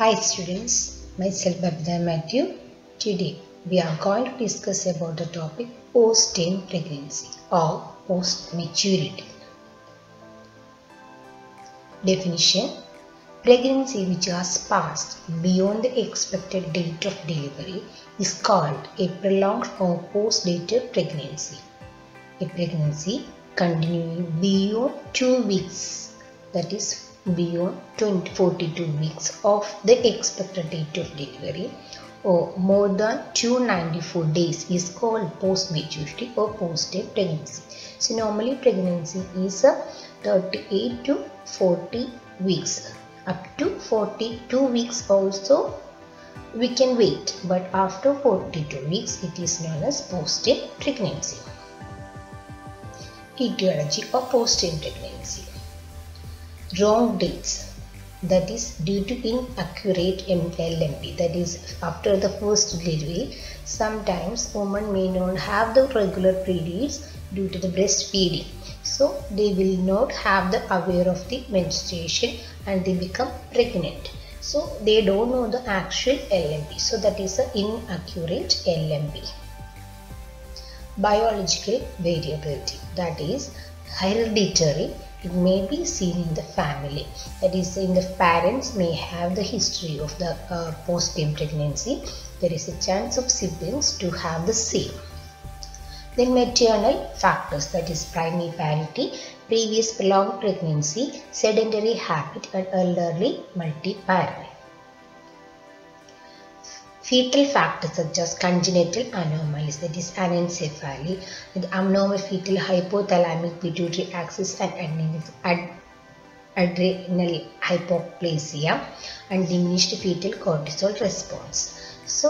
Hi students, myself Babita Matthew. Today we are going to discuss about the topic post-teen pregnancy or post-maturity. Definition: pregnancy which has passed beyond the expected date of delivery is called a prolonged or post-dated pregnancy. A pregnancy continuing beyond 2 weeks, that is beyond 42 weeks of the expected date of delivery, or more than 294 days is called post-maturity or post-teen pregnancy. So normally pregnancy is 38 to 40 weeks. Up to 42 weeks also we can wait, but after 42 weeks it is known as post-teen pregnancy. Etiology of post-teen pregnancy: wrong dates, that is due to inaccurate LMP, that is after the first delivery. Sometimes women may not have the regular periods due to the breastfeeding, so they will not have the aware of the menstruation and they become pregnant, so they don't know the actual LMP, so that is an inaccurate LMP. Biological variability, that is hereditary. It may be seen in the family, that is in the parents may have the history of the post-teen pregnancy. There is a chance of siblings to have the same. Then maternal factors, that is primary parity, previous prolonged pregnancy, sedentary habit and elderly multi-parent. Fetal factors such as congenital anomalies, that is anencephaly, with abnormal fetal hypothalamic pituitary axis and adrenal hypoplasia, and diminished fetal cortisol response. So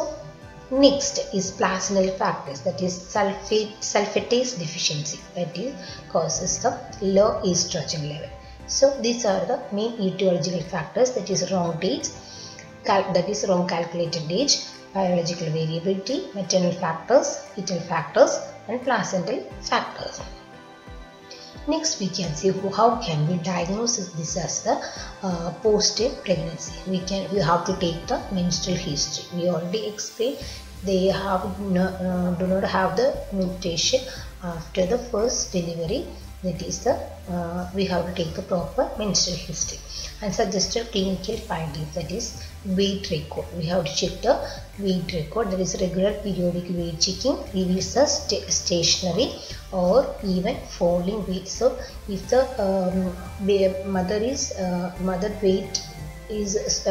next is placental factors, that is sulfatase deficiency, that is causes the low estrogen level. So these are the main etiological factors, that is wrong dates, that is wrong calculated age, biological variability, maternal factors, fetal factors and placental factors. Next we can see how can we diagnose this as the post-teen pregnancy. We have to take the menstrual history. We already explained they do not have the mutation after the first delivery. That is we have to take the proper menstrual history and suggested clinical findings, that is weight record. We have to check the weight record, that is regular periodic weight checking reveals a stationary or even falling weight. So if the mother weight is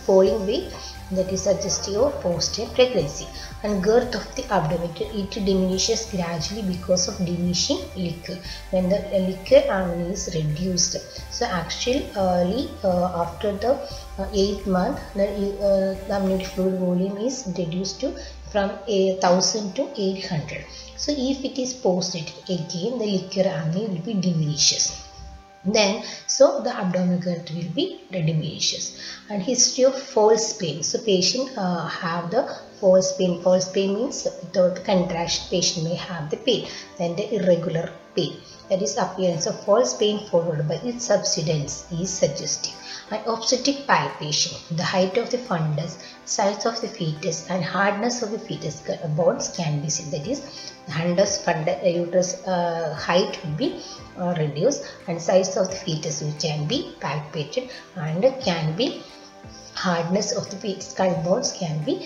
falling weight, that is suggestive of post-teen pregnancy. And girth of the abdomen, it diminishes gradually because of diminishing liquor when the liquor amount is reduced. So actually early after the 8th month, the amniotic fluid volume is reduced to from 1000 to 800. So if it is post-teen, again the liquor amount will be diminishes. Then so the abdominal girth will be diminishes. And history of false pain, so patient have the false pain. False pain means without contraction patient may have the pain. Then the irregular pain, that is appearance of false pain followed by its subsidence is suggestive. And obstetric palpation, the height of the fundus, size of the fetus and hardness of the fetus bones can be seen, that is the uterus height will be reduced and size of the fetus which can be palpated and can be hardness of the skull bones can be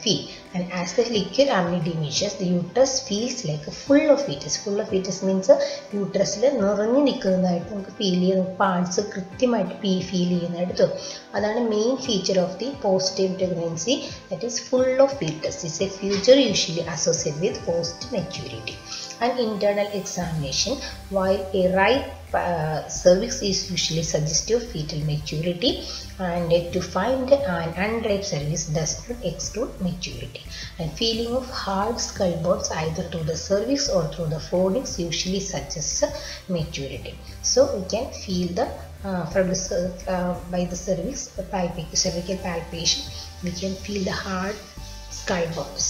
feel. And as the liquor amount diminishes, the uterus feels like a full of fetus. Full of fetus means uterus നിറഞ്ഞു നിൽക്കുന്നതായിട്ട് നമുക്ക് feel ചെയ്യുന്ന parts കൃത്യമായിട്ട് feel ചെയ്യുന്നതായിട്ട്. അതാണ് main feature of the പോസ്റ്റ്-teen pregnancy, that is full of fetus. Is a feature usually associated with post-maturity. And internal examination, while a right cervix is usually suggestive of fetal maturity, and to find an unripe cervix does not exclude maturity. And feeling of hard skull bones either through the cervix or through the fornix usually suggests maturity. So we can feel the from the by the cervix cervical palpation, we can feel the hard skull bones.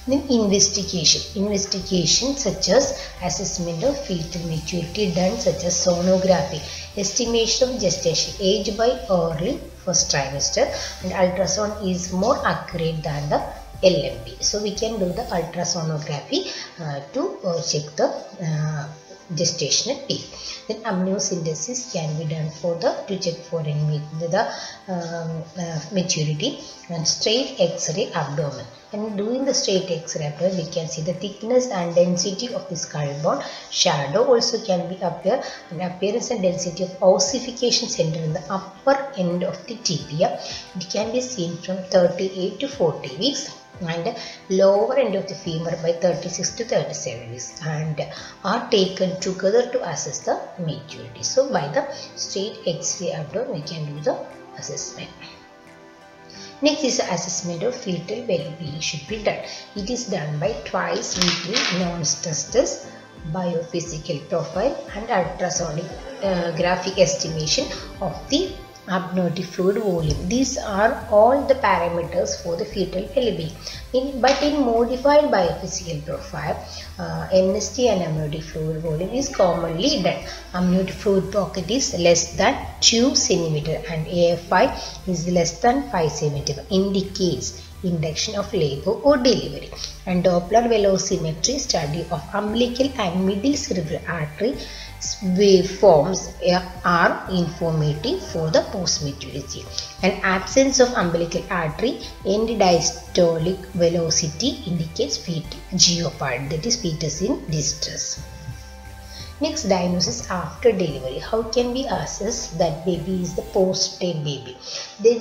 Then investigation such as assessment of fetal maturity done such as sonography. Estimation of gestation age by early first trimester, and ultrasound is more accurate than the LMP. So we can do the ultrasonography to check the gestational period. Then amniocentesis can be done to check for the maturity, and straight X-ray abdomen. And doing the straight X-ray abdomen, we can see the thickness and density of the skull bone. Shadow also can be appear, and appearance and density of ossification center in the upper end of the tibia. It can be seen from 38 to 40 weeks, and lower end of the femur by 36 to 37 weeks, and are taken together to assess the maturity. So by the straight X-ray abdomen we can do the assessment. Next is the assessment of fetal well-being should be done. It is done by twice weekly non-stress test, biophysical profile, and ultrasonic graphic estimation of the amniotic fluid volume. These are all the parameters for the fetal well-being. But in modified biophysical profile, NST and amniotic fluid volume is commonly done. Amniotic fluid pocket is less than 2 cm and AFI is less than 5 cm. Indicates induction of labor or delivery. And Doppler velocimetry study of umbilical and middle cerebral artery waveforms are informative for the post-maturity. And absence of umbilical artery end diastolic velocity indicates fetal geopard, that is fetus in distress. Next, diagnosis after delivery. How can we assess that baby is the postpartum baby? The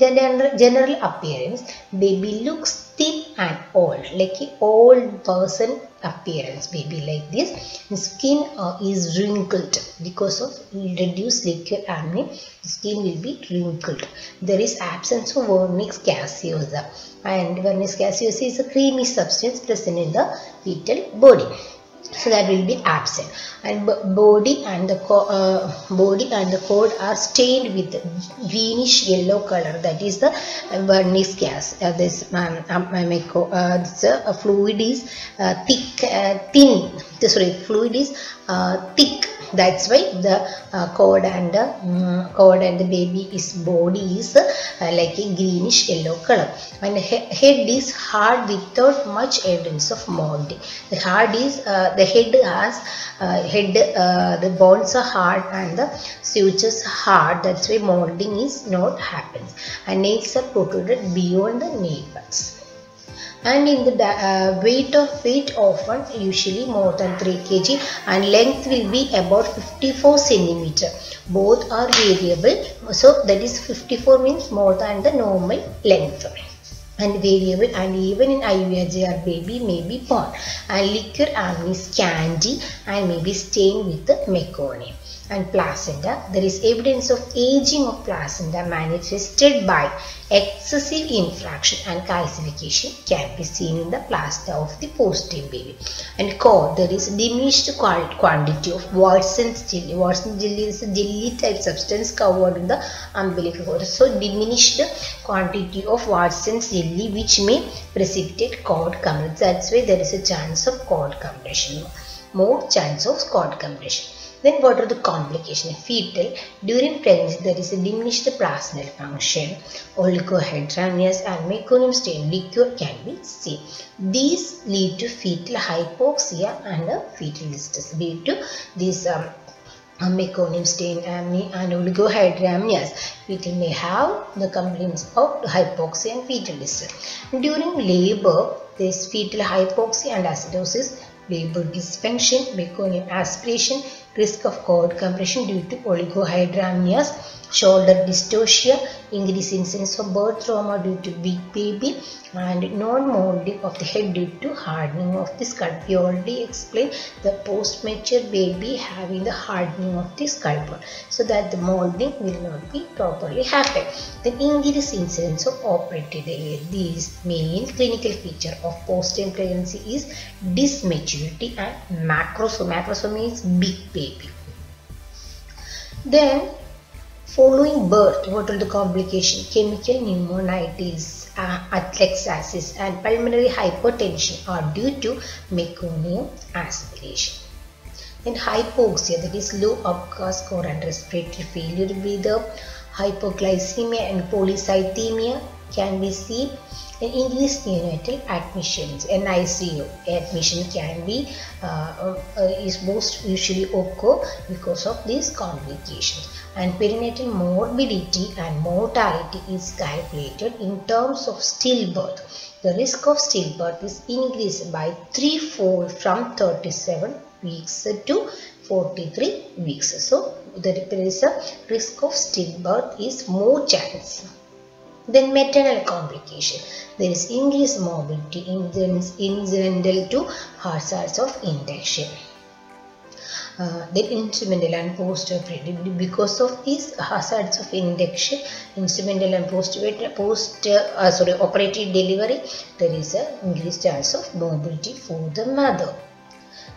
general appearance, baby looks thin and old, like an old person appearance, baby like this. The skin is wrinkled because of reduced liquid amnion. The skin will be wrinkled. There is absence of vernix caseosa, and vernix caseosa is a creamy substance present in the fetal body. So that will be absent, and body and the cord are stained with greenish yellow color. That is the vernix gas. This fluid is fluid is thick. That's why the cord and the baby's body is like a greenish yellow color, and head is hard without much evidence of molding. The head has the bones are hard and the sutures hard. That's why molding is not happens, and nails are protruded beyond the nail buds. And in the weight often usually more than 3 kg, and length will be about 54 cm. Both are variable, so that is 54 means more than the normal length, and variable, and even in IUJR baby may be born, and liquor amnion is scanty and may be stained with the meconium. And placenta, there is evidence of aging of placenta manifested by excessive infraction and calcification can be seen in the placenta of the postpartum baby. And cord, there is diminished quantity of Watson's jelly. Watson's jelly is a jelly type substance covered in the umbilical cord. So diminished quantity of Watson's jelly which may precipitate cord compression. That's why there is a chance of cord compression, more chance of cord compression. Then what are the complications? Fetal, during pregnancy there is a diminished placental function, oligohydramnios and meconium stain liquor can be seen. These lead to fetal hypoxia and fetal distress due to this meconium stain and oligohydramnios. Fetal may have the complaints of hypoxia and fetal distress. During labor, there is fetal hypoxia and acidosis, labor dysfunction, meconium aspiration, risk of cord compression due to oligohydramnios, shoulder dystocia, increased incidence of birth trauma due to weak baby, and non-molding of the head due to hardening of the skull. We already explained the post-mature baby having the hardening of the skull bone, so that the molding will not be properly happen. The increased incidence of operated area. These main clinical feature of postpartum pregnancy is dysmaturity and macrosome. Macrosome means big baby. Then following birth, what are the complications? Chemical pneumonitis, atelectasis and pulmonary hypertension are due to meconium aspiration. Then hypoxia, that is low ABCA score and respiratory failure will be the hypoglycemia and polycythemia can be seen. And increased neonatal admissions, NICU admission can be is most usually occur because of these complications. And perinatal morbidity and mortality is calculated in terms of stillbirth. The risk of stillbirth is increased by 3-fold from 37 weeks to 43 weeks. So there is a risk of stillbirth is more chance. Then maternal complication. There is increased morbidity incidental to hazards of induction. Then instrumental and post-operative, because of these hazards of induction, instrumental and operative delivery, there is an increased chance of morbidity for the mother.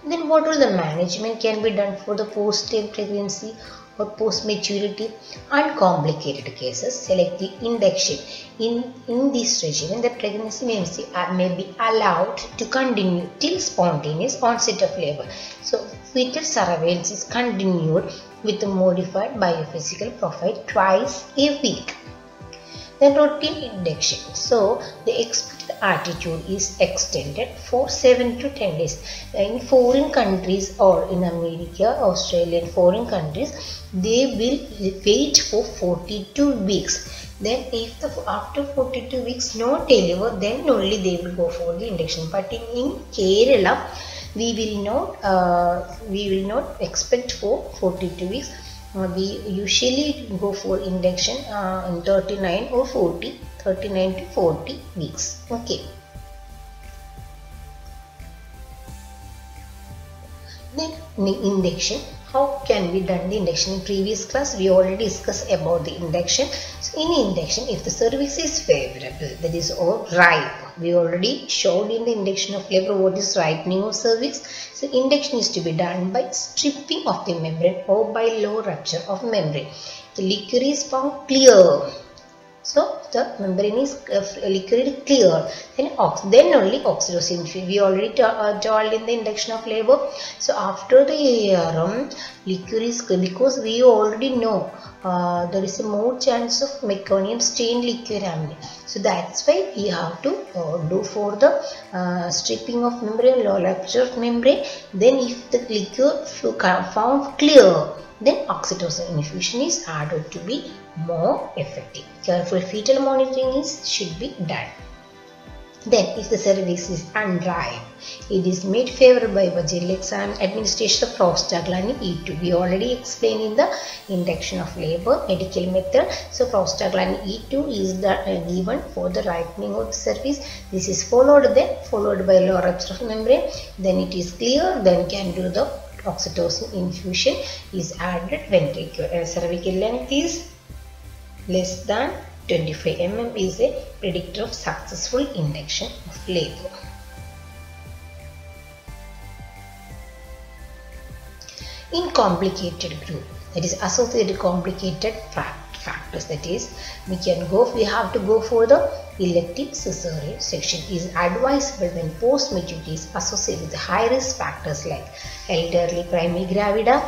Then what all the management can be done for the post-term pregnancy or post-maturity? Uncomplicated cases, selective induction. In this regime, the pregnancy may be allowed to continue till spontaneous onset of labor. So fetal surveillance is continued with a modified biophysical profile twice a week. Then routine induction. So the expected attitude is extended for 7 to 10 days. In foreign countries or in America, Australia and foreign countries, they will wait for 42 weeks. Then if after 42 weeks no deliver, then only they will go for the induction. But in Kerala, we will not expect for 42 weeks. We usually go for induction in 39 or 40, 39 to 40 weeks. Okay. Then induction. How can we done the induction? In previous class we already discussed about the induction. So in induction, if the cervix is favorable, that is all ripe. We already showed in the induction of labor what is ripening of cervix. So induction is to be done by stripping of the membrane or by low rupture of membrane. The liquor is found clear. So the membrane is liquid clear. Then only oxytocin. We already told in the induction of labor. So after the liquor is clear, because we already know there is a more chance of meconium stained liquid amnion. So that's why we have to do for the stripping of membrane, low rupture of membrane. Then if the liquor found clear, then oxytocin infusion is added to be more effective. Careful fetal monitoring should be done. Then if the cervix is unripe, it is made favorable by vaginal exam, administration of prostaglandin E2. We already explained in the induction of labor medical method. So prostaglandin E2 is given for the ripening of the cervix. This is followed by low rupture of membrane. Then it is clear, then can do the oxytocin infusion is added when cervical length is less than 25 mm is a predictor of successful induction of labor. In complicated group, that is associated complicated factors, that is we have to go for the elective cesarean section. Is advisable when post-maturity is associated with high risk factors like elderly primary gravida,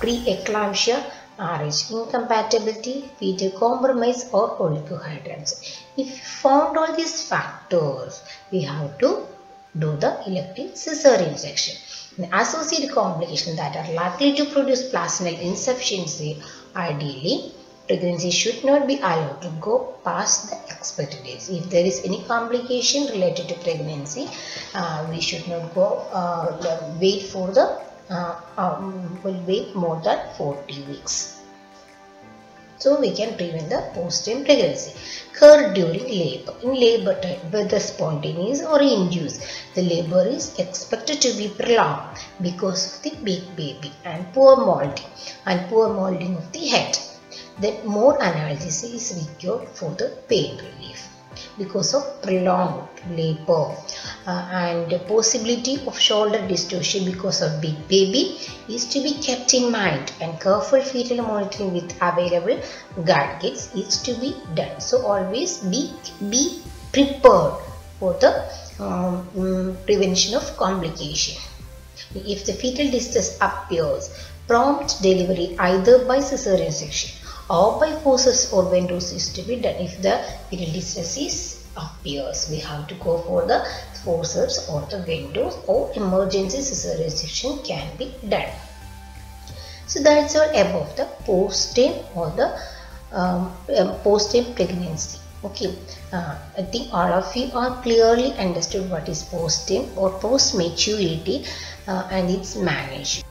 pre-eclampsia, RH incompatibility, fetal compromise or oligohydramnios. If you found all these factors, we have to do the elective cesarean section. The associated complications that are likely to produce placental insufficiency, ideally, pregnancy should not be allowed to go past the expected days. If there is any complication related to pregnancy, we should not go wait for the will wait more than 40 weeks. So we can prevent the post-term pregnancy. Care during labor. In labor time, whether spontaneous or induced, the labor is expected to be prolonged because of the big baby and poor molding of the head. Then more analgesia is required for the pain relief because of prolonged labor and possibility of shoulder dystocia because of big baby is to be kept in mind, and careful fetal monitoring with available guard kits is to be done. So always be prepared for the prevention of complication. If the fetal distress appears, prompt delivery either by cesarean section or by forceps or ventosa is to be done. If the fetal distress appears, we have to go for the forceps or the ventosa, or emergency cesarean section can be done. So that's all about the postpartum or the postpartum pregnancy. Okay, I think all of you are clearly understood what is postpartum or post maturity and its management.